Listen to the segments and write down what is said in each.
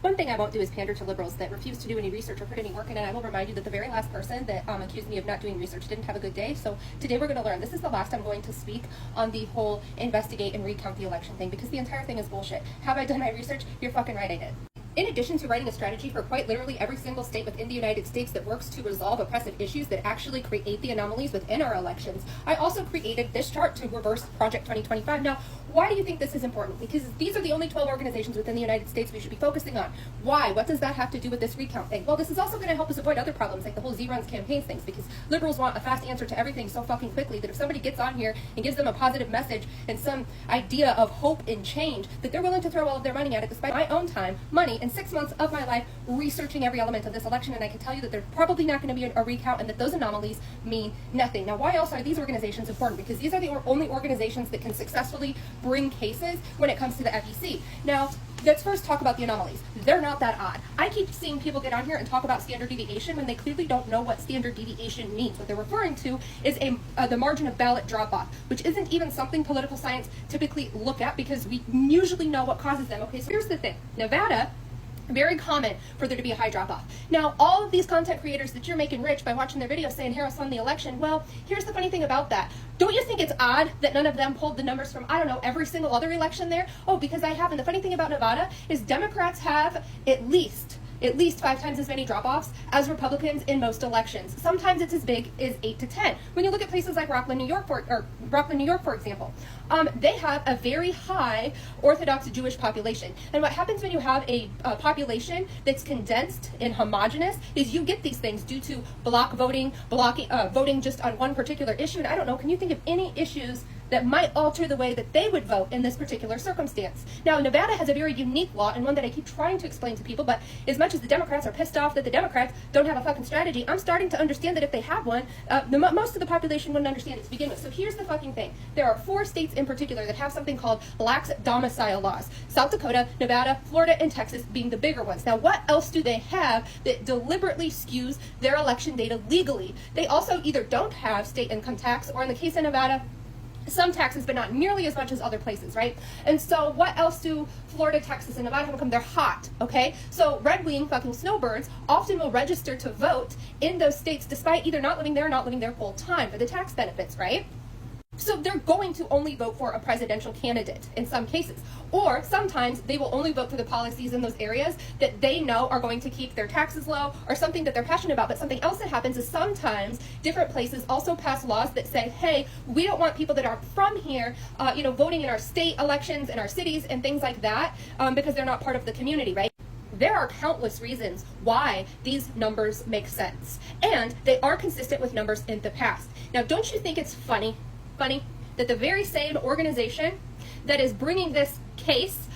One thing I won't do is pander to liberals that refuse to do any research or put any work in, and I will remind you that the very last person that accused me of not doing research didn't have a good day. So today we're going to learn. This is the last I'm going to speak on the whole investigate and recount the election thing, because the entire thing is bullshit. Have I done my research? You're fucking right, I did. In addition to writing a strategy for quite literally every single state within the United States that works to resolve oppressive issues that actually create the anomalies within our elections, I also created this chart to reverse Project 2025. Now, why do you think this is important? Because these are the only 12 organizations within the United States we should be focusing on. Why? What does that have to do with this recount thing? Well, this is also going to help us avoid other problems like the whole Z-Runs campaigns things, because liberals want a fast answer to everything so fucking quickly that if somebody gets on here and gives them a positive message and some idea of hope and change, that they're willing to throw all of their money at it, despite my own time, money, and 6 months of my life researching every element of this election. And I can tell you that there's probably not going to be a recount, and that those anomalies mean nothing. Now, why else are these organizations important? Because these are the only organizations that can successfully bring cases when it comes to the FEC. Now, let's first talk about the anomalies. They're not that odd. I keep seeing people get on here and talk about standard deviation when they clearly don't know what standard deviation means. What they're referring to is the margin of ballot drop-off, which isn't even something political science typically look at, because we usually know what causes them. Okay, so here's the thing. Nevada, very common for there to be a high drop-off. Now, all of these content creators that you're making rich by watching their videos saying Harris won the election, well, here's the funny thing about that. Don't you think it's odd that none of them pulled the numbers from, I don't know, every single other election there? Oh, because I have. And the funny thing about Nevada is Democrats have at least 5 times as many drop-offs as Republicans in most elections. Sometimes it's as big as 8 to 10. When you look at places like Rockland, New York, for example, they have a very high Orthodox Jewish population. And what happens when you have a population that's condensed and homogenous is you get these things due to block voting, voting just on one particular issue. And I don't know, can you think of any issues that might alter the way that they would vote in this particular circumstance? Now, Nevada has a very unique law, and one that I keep trying to explain to people, but as much as the Democrats are pissed off that the Democrats don't have a fucking strategy, I'm starting to understand that if they have one, most of the population wouldn't understand it to begin with. So here's the fucking thing. There are 4 states in particular that have something called lax domicile laws. South Dakota, Nevada, Florida, and Texas being the bigger ones. Now, what else do they have that deliberately skews their election data legally? They also either don't have state income tax, or in the case of Nevada, some taxes, but not nearly as much as other places, right? And so what else do Florida, Texas, and Nevada have in common? They're hot, okay? So red-wing fucking snowbirds often will register to vote in those states despite either not living there or not living there full time for the tax benefits, right? So they're going to only vote for a presidential candidate in some cases. Or sometimes they will only vote for the policies in those areas that they know are going to keep their taxes low, or something that they're passionate about. But something else that happens is sometimes different places also pass laws that say, hey, we don't want people that aren't from here, voting in our state elections in our cities and things like that, because they're not part of the community, right? There are countless reasons why these numbers make sense. And they are consistent with numbers in the past. Now, don't you think it's funny that the very same organization that is bringing this case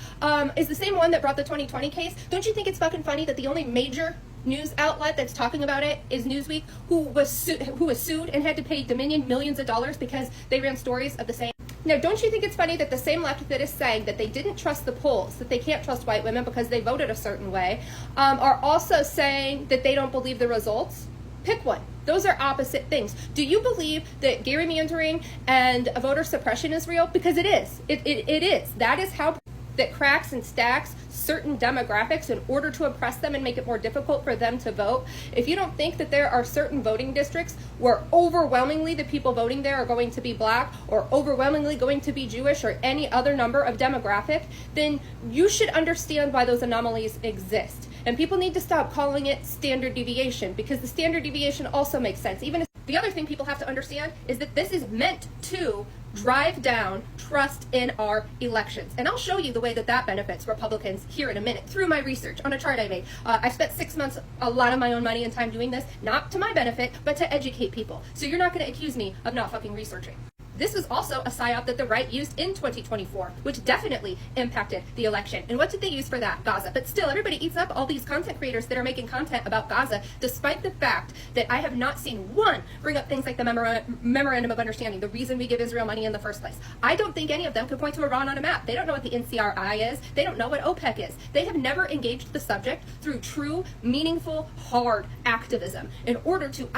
is the same one that brought the 2020 case? Don't you think it's fucking funny that the only major news outlet that's talking about it is Newsweek, who was sued and had to pay Dominion millions of dollars because they ran stories of the same? Now, don't you think it's funny that the same left that is saying that they didn't trust the polls, that they can't trust white women because they voted a certain way, are also saying that they don't believe the results? Pick one. Those are opposite things. Do you believe that gerrymandering and voter suppression is real? Because it is. It is. That is how that cracks and stacks certain demographics in order to oppress them and make it more difficult for them to vote. If you don't think that there are certain voting districts where overwhelmingly the people voting there are going to be black, or overwhelmingly going to be Jewish, or any other number of demographic, then you should understand why those anomalies exist. And people need to stop calling it standard deviation, because the standard deviation also makes sense. Even if the other thing people have to understand is that this is meant to drive down trust in our elections. And I'll show you the way that that benefits Republicans here in a minute through my research on a chart I made. I spent 6 months, a lot of my own money and time doing this, not to my benefit, but to educate people. So you're not going to accuse me of not fucking researching. This was also a psyop that the right used in 2024, which definitely impacted the election. And what did they use for that? Gaza. But still, everybody eats up all these content creators that are making content about Gaza, despite the fact that I have not seen one bring up things like the Memorandum of Understanding, the reason we give Israel money in the first place. I don't think any of them could point to Iran on a map. They don't know what the NCRI is. They don't know what OPEC is. They have never engaged the subject through true, meaningful, hard activism in order to,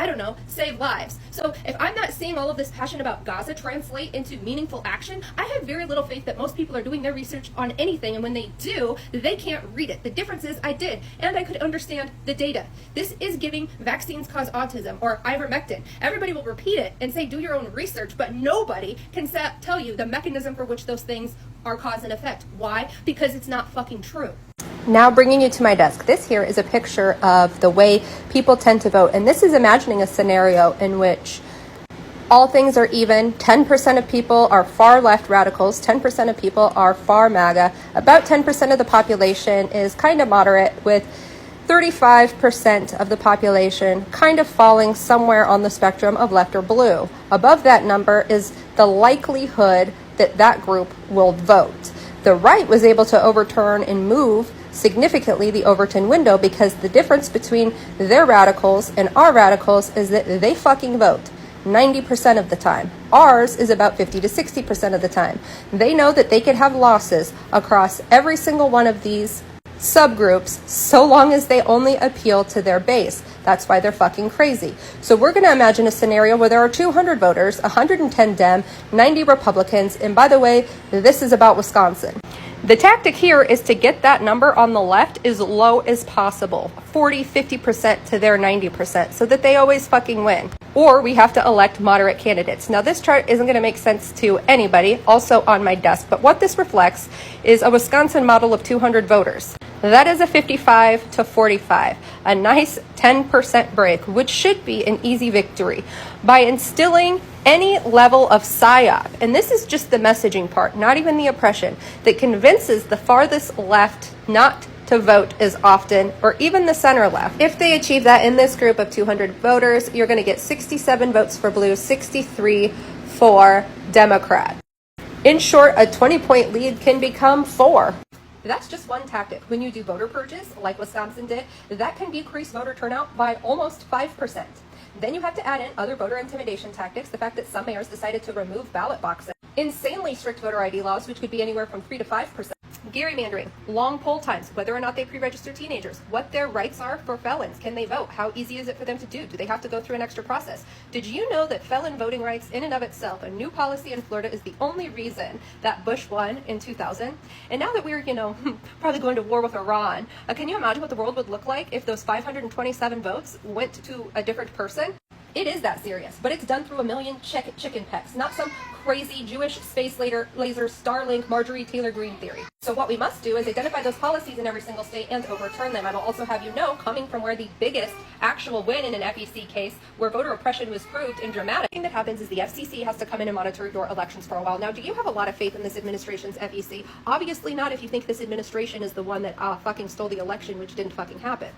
save lives. So if I'm not seeing all of this passion about Gaza, translate into meaningful action, I have very little faith that most people are doing their research on anything, and when they do, they can't read it. The difference is I did, and I could understand the data. This is giving vaccines cause autism or ivermectin. Everybody will repeat it and say do your own research, but nobody can tell you the mechanism for which those things are cause and effect. Why? Because it's not fucking true. Now bringing you to my desk, this here is a picture of the way people tend to vote, and this is imagining a scenario in which all things are even. 10% of people are far left radicals, 10% of people are far MAGA, about 10% of the population is kind of moderate, with 35% of the population kind of falling somewhere on the spectrum of left or blue. Above that number is the likelihood that that group will vote. The right was able to overturn and move significantly the Overton window because the difference between their radicals and our radicals is that they fucking vote 90% of the time. Ours is about 50 to 60% of the time. They know that they could have losses across every single one of these subgroups so long as they only appeal to their base. That's why they're fucking crazy. So we're going to imagine a scenario where there are 200 voters, 110 Dem, 90 Republicans, and by the way, this is about Wisconsin. The tactic here is to get that number on the left as low as possible, 40, 50% to their 90%, so that they always fucking win. Or we have to elect moderate candidates. Now this chart isn't going to make sense to anybody, also on my desk, but what this reflects is a Wisconsin model of 200 voters. That is a 55 to 45, a nice 10% break, which should be an easy victory. By instilling any level of psyop, and this is just the messaging part, not even the oppression, that convinces the farthest left not to vote as often, or even the center left. If they achieve that in this group of 200 voters, you're going to get 67 votes for blue, 63 for Democrat. In short, a 20-point lead can become 4. That's just one tactic. When you do voter purges, like Wisconsin did, that can decrease voter turnout by almost 5%. Then you have to add in other voter intimidation tactics, the fact that some mayors decided to remove ballot boxes, insanely strict voter ID laws, which could be anywhere from 3 to 5%. Gerrymandering, long poll times, whether or not they pre-register teenagers, what their rights are for felons, can they vote, how easy is it for them to do they have to go through an extra process? Did you know that felon voting rights in and of itself, a new policy in Florida, is the only reason that Bush won in 2000? And now that we're, probably going to war with Iran, can you imagine what the world would look like if those 527 votes went to a different person? It is that serious, but it's done through a million chicken pecks, not some crazy Jewish space laser Starlink Marjorie Taylor Greene theory. So what we must do is identify those policies in every single state and overturn them. I will also have you know, coming from where the biggest actual win in an FEC case, where voter oppression was proved and dramatic, the thing that happens is the FCC has to come in and monitor your elections for a while. Now, do you have a lot of faith in this administration's FEC? Obviously not if you think this administration is the one that fucking stole the election, which didn't fucking happen.